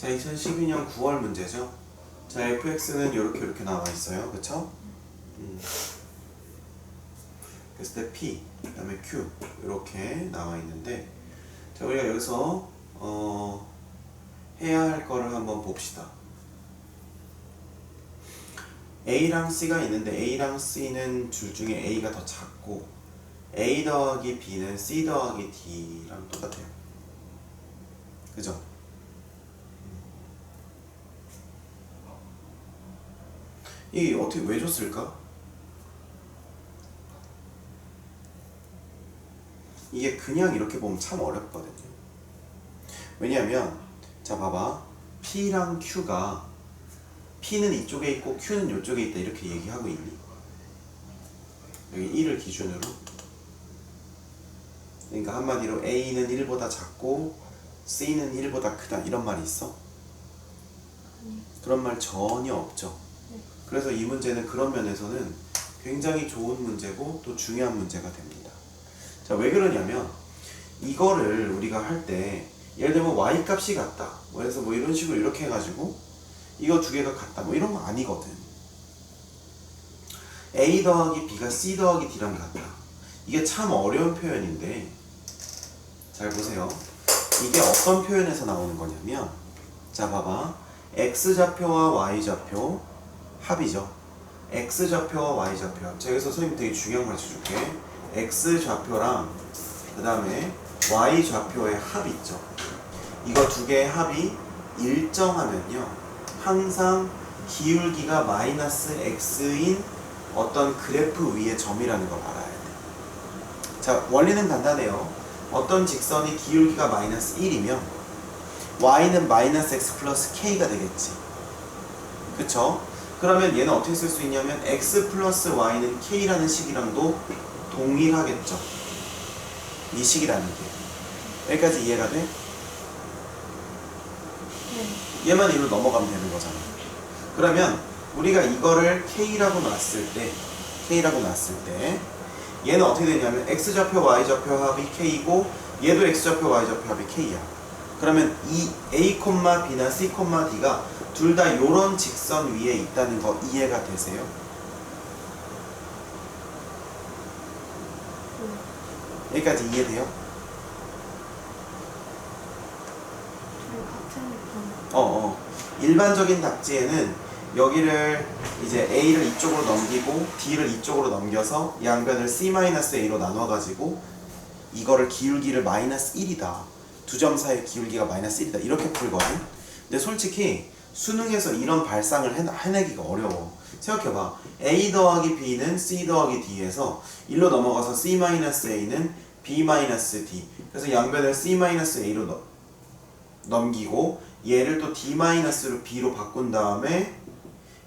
자, 2012년 9월 문제죠. 자, fx는 이렇게 나와 있어요. 그쵸? 그랬을 때 p, 그 다음에 q 이렇게 나와 있는데, 자, 우리가 여기서 해야 할 거를 한번 봅시다. A랑 C가 있는데 A랑 C는 둘 중에 A가 더 작고 A 더하기 B는 C 더하기 D랑 똑같아요. 그죠? 이게 어떻게 왜 줬을까? 이게 그냥 이렇게 보면 참 어렵거든요. 왜냐하면 자 봐봐, P랑 Q가 P는 이쪽에 있고 Q는 이쪽에 있다 이렇게 얘기하고 있니? 여기 1을 기준으로. 그러니까 한마디로 A는 1보다 작고 C는 1보다 크다 이런 말이 있어? 그런 말 전혀 없죠. 그래서 이 문제는 그런 면에서는 굉장히 좋은 문제고 또 중요한 문제가 됩니다. 자, 왜 그러냐면 이거를 우리가 할 때 예를 들면 y 값이 같다 그래서 뭐 이런 식으로 이렇게 해가지고 이거 두 개가 같다 뭐 이런 거 아니거든. A 더하기 B가 C 더하기 D랑 같다. 이게 참 어려운 표현인데 잘 보세요. 이게 어떤 표현에서 나오는 거냐면 자 봐봐, X좌표와 Y좌표 합이죠. X좌표와 Y좌표 합. 자, 여기서 선생님 되게 중요한 걸 가르쳐줄게. X좌표랑 그 다음에 Y좌표의 합 있죠. 이거 두 개의 합이 일정하면요 항상 기울기가 마이너스 X인 어떤 그래프 위의 점이라는 걸 알아야 돼. 자, 원리는 간단해요. 어떤 직선이 기울기가 마이너스 1이면 Y는 마이너스 X 플러스 K가 되겠지. 그쵸? 그러면 얘는 어떻게 쓸 수 있냐면 X 플러스 Y는 K라는 식이랑도 동일하겠죠. 이 식이라는 게. 여기까지 이해가 돼? 네. 얘만 이리로 넘어가면 되는 거잖아. 그러면 우리가 이거를 K라고 놨을 때 얘는 어떻게 되냐면 X좌표 Y좌표 합이 K고 얘도 X좌표 Y좌표 합이 K야. 그러면 이 A, B나 C, D가 둘 다 요런 직선 위에 있다는 거 이해가 되세요? 여기까지 이해돼요? 둘 같은 느낌. 일반적인 답지에는 여기를 이제 A를 이쪽으로 넘기고 D를 이쪽으로 넘겨서 양변을 C-A로 나눠가지고 이거를 기울기를 마이너스 1이다. 두 점 사이의 기울기가 마이너스 1이다. 이렇게 풀거든. 근데 솔직히 수능에서 이런 발상을 해내기가 어려워. 생각해봐. A 더하기 B는 C 더하기 D에서 1로 넘어가서 C-A는 B-D. 그래서 양변을 C-A로 넘기고 얘를 또 D-로 B로 바꾼 다음에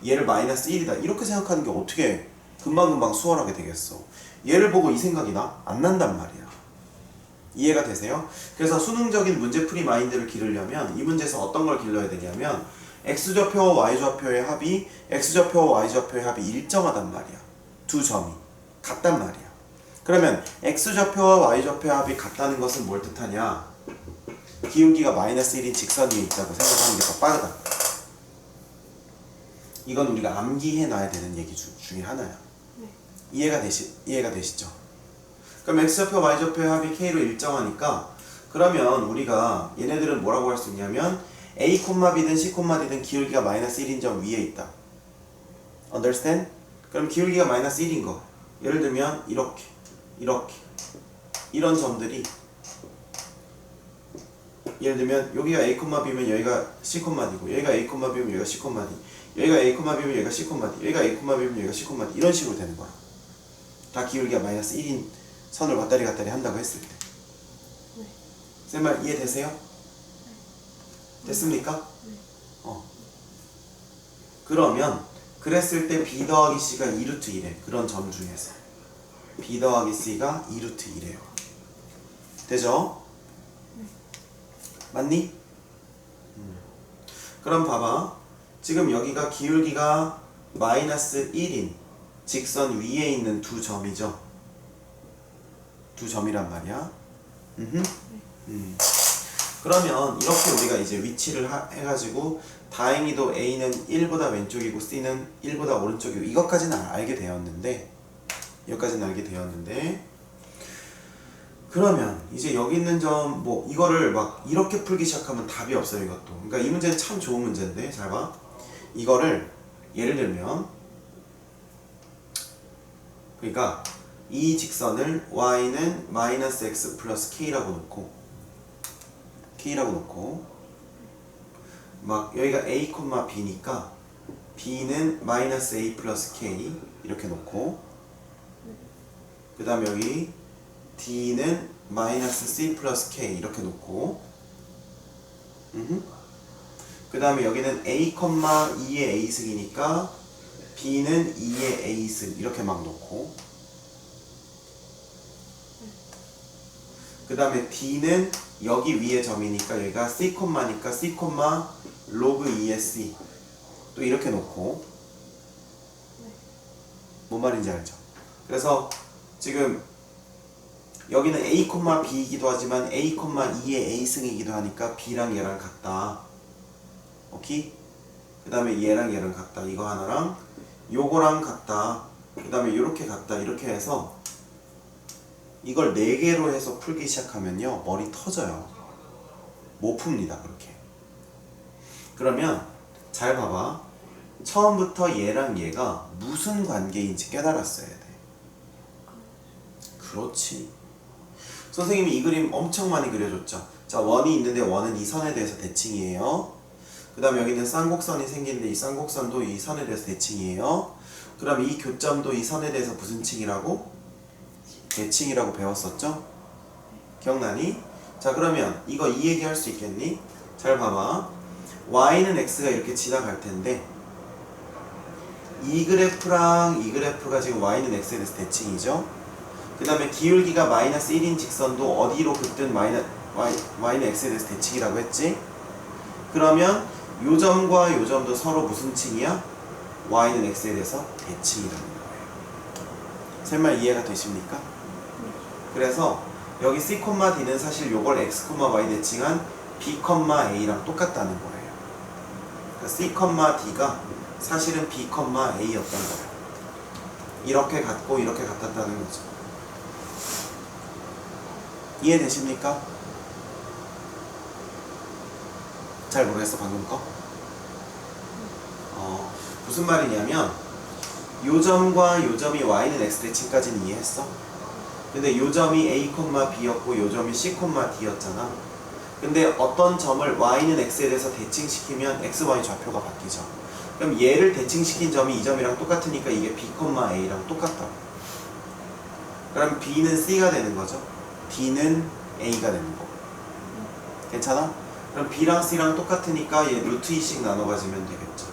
얘를 마이너스 1이다. 이렇게 생각하는 게 어떻게 금방금방 수월하게 되겠어. 얘를 보고 이 생각이 나? 안 난단 말이야. 이해가 되세요? 그래서 수능적인 문제풀이 마인드를 기르려면 이 문제에서 어떤 걸 길러야 되냐면 X좌표와 Y좌표의 합이 X좌표와 Y좌표의 합이 일정하단 말이야. 두 점이 같단 말이야. 그러면 X좌표와 Y좌표의 합이 같다는 것은 뭘 뜻하냐? 기울기가 마이너스 1인 직선 위에 있다고 생각하는 게 더 빠르다. 이건 우리가 암기해 놔야 되는 얘기 중에 하나야. 네. 이해가 되시죠? 그럼 X좌표, Y좌표의 합이 K로 일정하니까 그러면 우리가 얘네들은 뭐라고 할 수 있냐면 A, B든 C, D든 기울기가 마이너스 1인 점 위에 있다. Understand? 그럼 기울기가 마이너스 1인 거 예를 들면 이렇게 이런 점들이 예를 들면 여기가 A, B면 여기가 C, D고 여기가 A, B면 여기가 C, D 여기가 A, B면 여기가 C, D 여기가 A, B면 여기가 C, D 이런 식으로 되는 거야. 다 기울기가 마이너스 1인 선을 왔다리 갔다리 한다고 했을 때. 네. 쌤 말 이해되세요? 네. 됐습니까? 네. 그러면 그랬을 때 B 더하기 C가 2루트 1에 그런 점 중에서 B 더하기 C가 2루트 1이에요. 되죠? 네. 맞니? 그럼 봐봐. 지금 여기가 기울기가 마이너스 1인 직선 위에 있는 두 점이죠. 두 점이란 말이야. 그러면 이렇게 우리가 이제 위치를 해가지고 다행히도 A는 1보다 왼쪽이고 C는 1보다 오른쪽이고 이것까지는 알게 되었는데 그러면 이제 여기 있는 점 뭐 이거를 막 이렇게 풀기 시작하면 답이 없어요. 이것도. 그러니까 이 문제는 참 좋은 문제인데 잘 봐. 이거를 예를 들면 그러니까 이 직선을 y는 마이너스 x 플러스 k라고 놓고 막 여기가 a, b니까 b는 마이너스 a 플러스 k 이렇게 놓고 그 다음에 여기 d는 마이너스 c 플러스 k 이렇게 놓고 그 다음에 여기는 a, 2의 a승이니까 b는 2의 a승 이렇게 막 놓고 그 다음에 d는 여기 위에 점이니까 여기가 c, 니까 c, 로그 2의 c 또 이렇게 놓고 뭔 말인지 알죠? 그래서 지금 여기는 a, b이기도 하지만 a, 2의 a승이기도 하니까 b랑 얘랑 같다. 오케이? 그 다음에 얘랑 얘랑 같다. 이거 하나랑 요거랑 같다. 그 다음에 요렇게 같다. 이렇게 해서 이걸 4개로 해서 풀기 시작하면요 머리 터져요. 못 풉니다 그렇게. 그러면 잘 봐봐. 처음부터 얘랑 얘가 무슨 관계인지 깨달았어야 돼. 그렇지. 선생님이 이 그림 엄청 많이 그려줬죠. 자, 원이 있는데 원은 이 선에 대해서 대칭이에요. 그 다음에 여기는 쌍곡선이 생기는데 이 쌍곡선도 이 선에 대해서 대칭이에요. 그 다음에 이 교점도 이 선에 대해서 무슨 칭이라고? 대칭이라고 배웠었죠? 기억나니? 자, 그러면 이거 이 얘기 할 수 있겠니? 잘 봐봐. y는 x가 이렇게 지나갈 텐데 이 그래프랑 이 그래프가 지금 y는 x에 대해서 대칭이죠? 그 다음에 기울기가 마이너스 1인 직선도 어디로 긋든 y는 x에 대해서 대칭이라고 했지? 그러면 요 점과 요 점도 서로 무슨 칭이야? y는 x에 대해서 대칭이라는 거예요. 설마 이해가 되십니까? 그래서 여기 c, d는 사실 요걸 x, y 대칭한 b, a랑 똑같다는 거예요. 그러니까 c, d가 사실은 b, a였던 거예요. 이렇게 같고 이렇게 같았다는 거죠. 이해되십니까? 잘 모르겠어 방금 거? 무슨 말이냐면 요 점과 요 점이 y는 x 대칭까지는 이해했어? 근데 요 점이 a, b였고 요 점이 c, d였잖아. 근데 어떤 점을 y는 x에 대해서 대칭시키면 x, y 좌표가 바뀌죠. 그럼 얘를 대칭시킨 점이 이 점이랑 똑같으니까 이게 b, a랑 똑같다. 그럼 b는 c가 되는 거죠. d는 a가 되는 거. 괜찮아? 그럼 b랑 c랑 똑같으니까 얘 루트 2씩 나눠 가지면 되겠죠.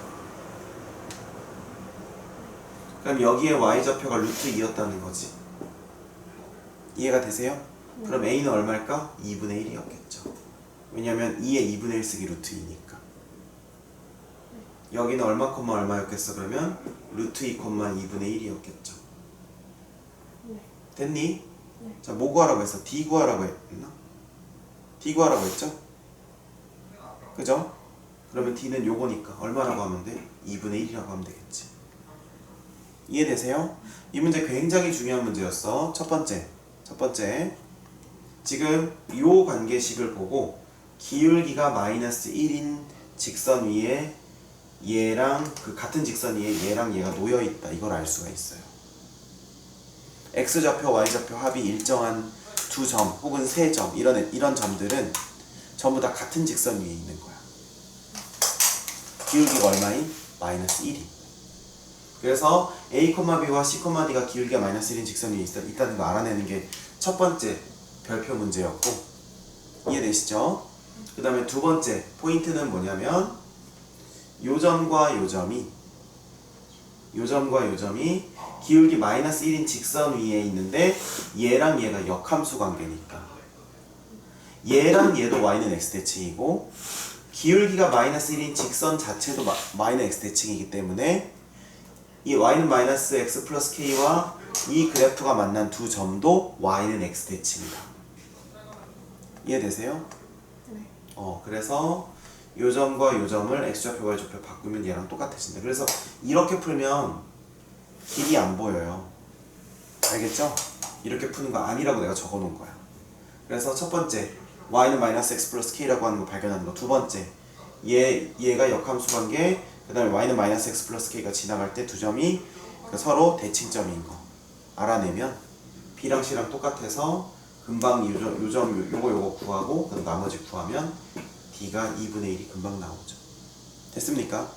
그럼 여기에 y좌표가 루트 2였다는 거지. 이해가 되세요? 그럼 a는 얼마일까? 2분의 1이었겠죠. 왜냐면 2의 2분의 1 쓰기 루트 2니까. 여기는 얼마, 얼마였겠어? 그러면 루트 2, 2분의 1이었겠죠. 됐니? 자, 뭐 구하라고 했어? d 구하라고 했나? d 구하라고 했죠? 그죠? 그러면 d는 요거니까 얼마라고 하면 돼? 2분의 1이라고 하면 되겠지. 이해되세요? 이 문제 굉장히 중요한 문제였어. 첫 번째 지금 요 관계식을 보고 기울기가 마이너스 1인 직선 위에 얘랑 그 같은 직선 위에 얘랑 얘가 놓여있다. 이걸 알 수가 있어요. x좌표, y좌표 합이 일정한 두 점 혹은 세 점 이런 점들은 전부 다 같은 직선 위에 있는 거야. 기울기가 얼마인? 마이너스 1이. 그래서 a, b와 c, d가 기울기가 마이너스 1인 직선 위에 있다는 거 알아내는 게 첫 번째 별표 문제였고 이해되시죠? 그 다음에 두 번째 포인트는 뭐냐면 요 점과 요 점이 기울기 마이너스 1인 직선 위에 있는데 얘랑 얘가 역함수 관계니까 얘랑 얘도 y는 x 대칭이고 기울기가 마이너스 1인 직선 자체도 마이너스 x 대칭이기 때문에 이 y는 마이너스 x 플러스 k와 이 그래프가 만난 두 점도 y는 x 대칭이다. 이해되세요? 네. 그래서 요 점과 요 점을 x좌표 y좌표 바꾸면 얘랑 똑같아진다. 그래서 이렇게 풀면 길이 안 보여요. 알겠죠? 이렇게 푸는 거 아니라고 내가 적어 놓은 거야. 그래서 첫 번째 y는 마이너스 x 플러스 k라고 하는 거 발견하는 거. 두 번째 얘가 역함수 관계, 그 다음에 y는 마이너스 x 플러스 k가 지나갈 때 두 점이 서로 대칭점인 거 알아내면 b랑 c랑 똑같아서 금방 요거 구하고 그다음 나머지 구하면 d가 2분의 1이 금방 나오죠. 됐습니까?